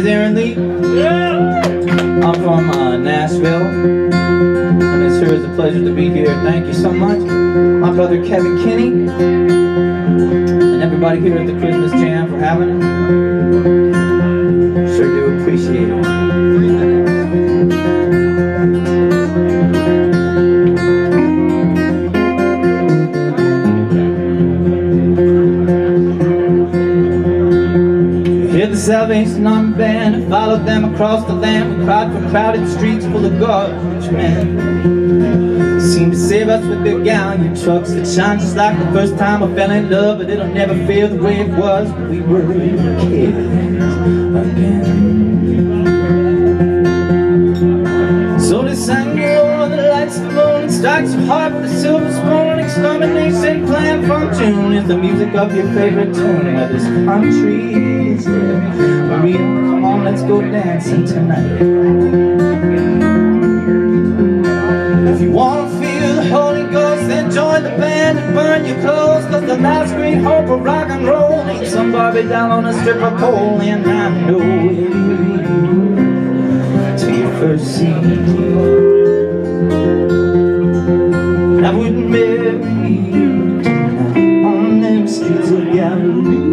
Aaron Lee. I'm from Nashville, and it sure is a pleasure to be here. Thank you so much. My brother Kevin Kinney, and everybody here at the Christmas Jam for having us. Sure do appreciate it. Salvation Army band and followed them across the land. We cried for crowded streets full of garbage men. Seemed to save us with their galleon trucks that shine just like the first time I fell in love, but it'll never feel the way it was when we were kids again. So they sang over the lights of the moon and strikes your heart with a silver spoon. Extermination playing from June is the music of your favorite tune. Where this country is dead. Maria, come on, let's go dancing tonight. If you want to feel the Holy Ghost, then join the band and burn your clothes. Cause the last great hope of rock and roll ain't some Barbie down on a stripper pole. And I know it till you first see. I wouldn't marry you tonight on them streets of Galilee.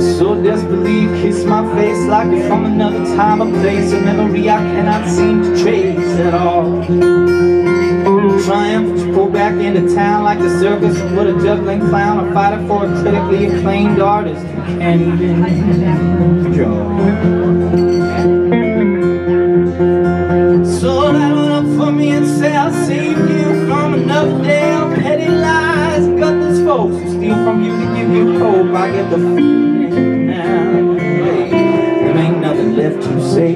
So desperately kiss my face like it's from another time or place, a memory I cannot seem to trace at all. Triumph to pull back into town like the circus and put a juggling clown, a fighter for a critically acclaimed artist who can't even draw. So light one up for me and say I'll save you from another day of petty lies and gutless folks who steal from you to give you hope. I get the feeling now, babe, there ain't nothing left to say.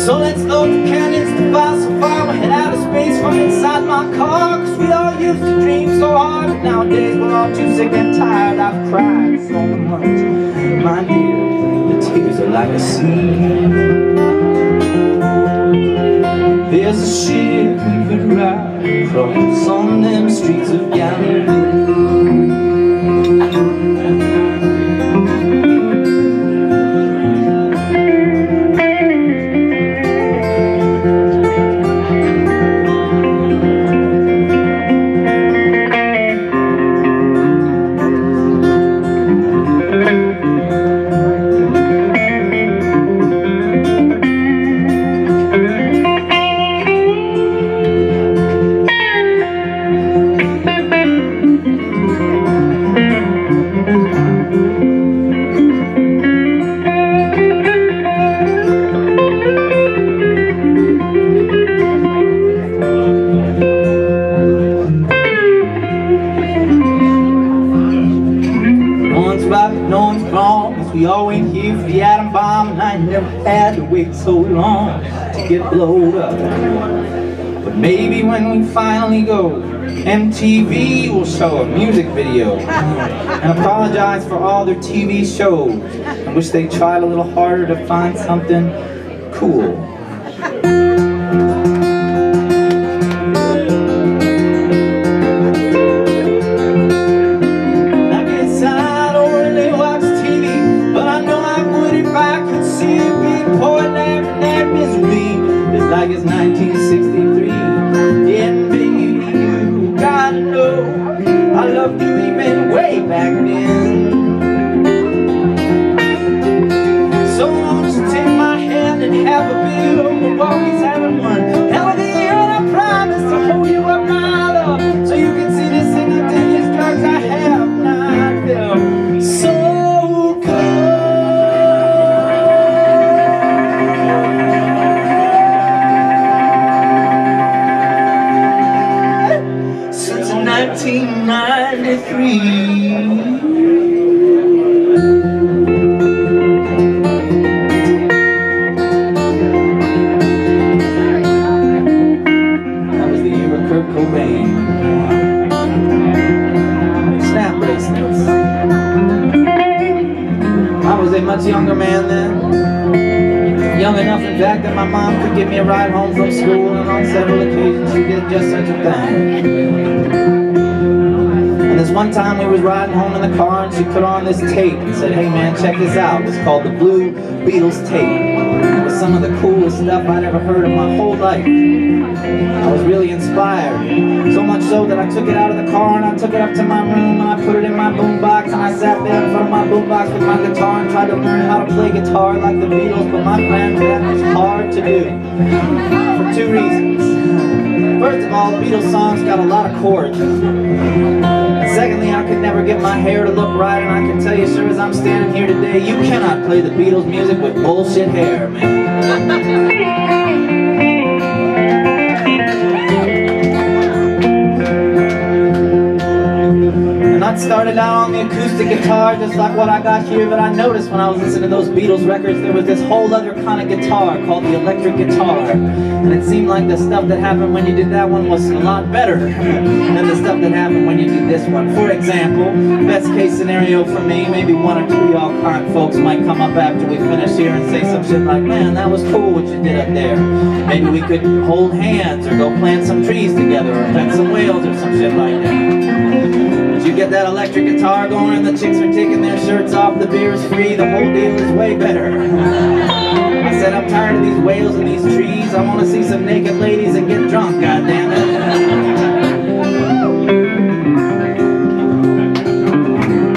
So let's load the cannons to fire so far, we'll head out of space from inside my car. Cause we all used to dream so hard, but nowadays we're all too sick and tired. I've cried so much, my dear, the tears are like a sea. There's a ship we could ride across on them streets of Galilee. No one's wrong, cause we all went here for the atom bomb, and I never had to wait so long to get blowed up. But maybe when we finally go, MTV will show a music video and apologize for all their TV shows. I wish they tried a little harder to find something cool. Like it's 1963, yeah, baby, you gotta know I loved you even way back then. So won't you take my hand and have a beer? We're always having one hell of a year, and I promise to hold you up, my love, so you can see this instantaneous drugs I have not felt so good. that my mom could give me a ride home from school, and on several occasions she did just such a thing. And this one time we was riding home in the car, and she put on this tape and said, "Hey man, check this out." It was called the Blue Beatles tape. It was some of the coolest stuff I'd ever heard in my whole life. I was really inspired, so much so that I took it out of the car and I took it up to my room and I put it in my boombox, and I sat there in front of my boombox with my guitar and tried to learn how to play guitar like the Beatles. But my friend, that was hard to do for two reasons. First of all, the Beatles songs got a lot of chords. And secondly, I could never get my hair to look right, and I can tell you, sure as I'm standing here today, you cannot play the Beatles music with bullshit hair, man. I started out on the acoustic guitar just like what I got here, but I noticed when I was listening to those Beatles records there was this whole other kind of guitar called the electric guitar, and it seemed like the stuff that happened when you did that one was a lot better than the stuff that happened when you did this one. For example, best case scenario for me, maybe one or two of y'all current folks might come up after we finish here and say some shit like, "Man, that was cool what you did up there. Maybe we could hold hands or go plant some trees together or pet some whales," or some shit like that. You get that electric guitar going and the chicks are taking their shirts off, the beer is free, the whole deal is way better. I said, I'm tired of these whales and these trees, I want to see some naked ladies and get drunk, goddammit.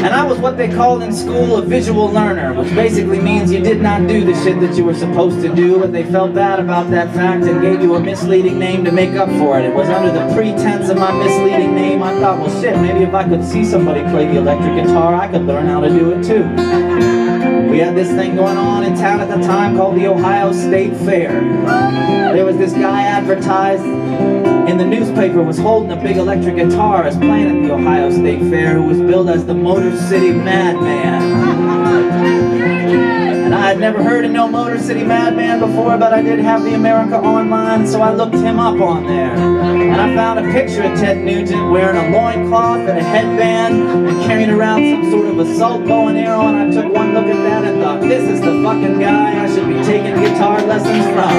And I was what they called in school a visual learner, which basically means you did not do the shit that you were supposed to do, but they felt bad about that fact and gave you a misleading name to make up for it. It was under the pretense of my misleading name. I thought, well shit, maybe if I could see somebody play the electric guitar, I could learn how to do it too. We had this thing going on in town at the time called the Ohio State Fair. There was this guy advertised in the newspaper was holding a big electric guitar as playing at the Ohio State Fair, who was billed as the Motor City Madman. And I had never heard of no Motor City Madman before, but I did have the America Online, so I looked him up on there. And I found a picture of Ted Nugent wearing a loincloth and a headband and carrying around some sort of assault bow and arrow, and I took one look at that and thought, this is the fucking guy I should be taking guitar lessons from.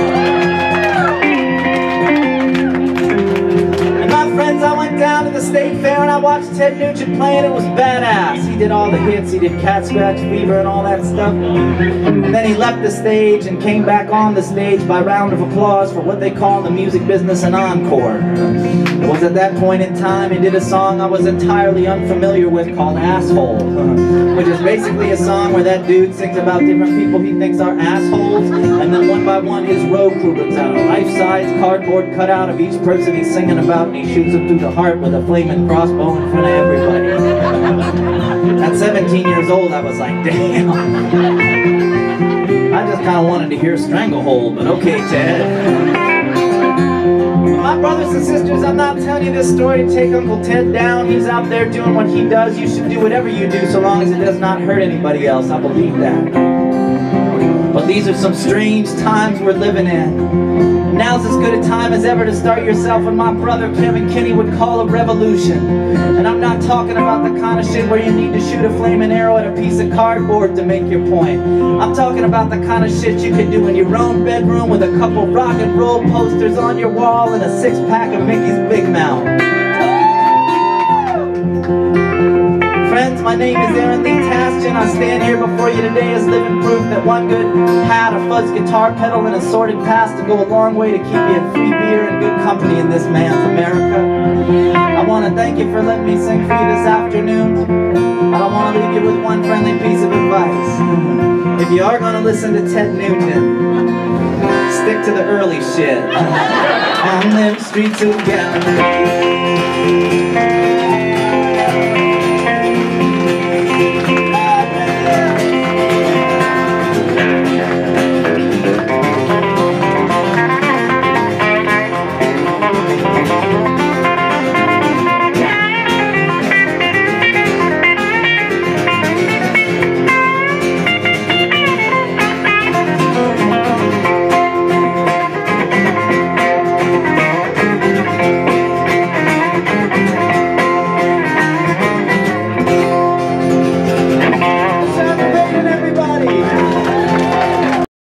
Friends, I went down to the state fair and I watched Ted Nugent play, and it was badass. He did all the hits, he did Cat Scratch Fever and all that stuff. And then he left the stage and came back on the stage by round of applause for what they call in the music business an encore. It was at that point in time he did a song I was entirely unfamiliar with called Asshole, which is basically a song where that dude sings about different people he thinks are assholes, and then one by one his road crew brings out a life-size cardboard cutout of each person he's singing about, and he shoots him through the heart with a flaming crossbow in front of everybody. At 17 years old, I was like, damn. I just kind of wanted to hear Stranglehold, but okay, Ted. My brothers and sisters, I'm not telling you this story to take Uncle Ted down. He's out there doing what he does. You should do whatever you do so long as it does not hurt anybody else. I believe that. But these are some strange times we're living in. Now's as good a time as ever to start yourself what my brother Kevin Kinney would call a revolution. And I'm not talking about the kind of shit where you need to shoot a flaming arrow at a piece of cardboard to make your point. I'm talking about the kind of shit you can do in your own bedroom with a couple rock and roll posters on your wall and a 6-pack of Mickey's Big Mouth. Friends, my name is Tasjan. I stand here before you today as living proof that one good hat, a fuzz guitar pedal, and a sorted past to go a long way to keep you in free beer and good company in this man's America. I want to thank you for letting me sing for you this afternoon. I want to leave you with one friendly piece of advice. If you are going to listen to Ted Nugent, stick to the early shit on them streets of Galilee.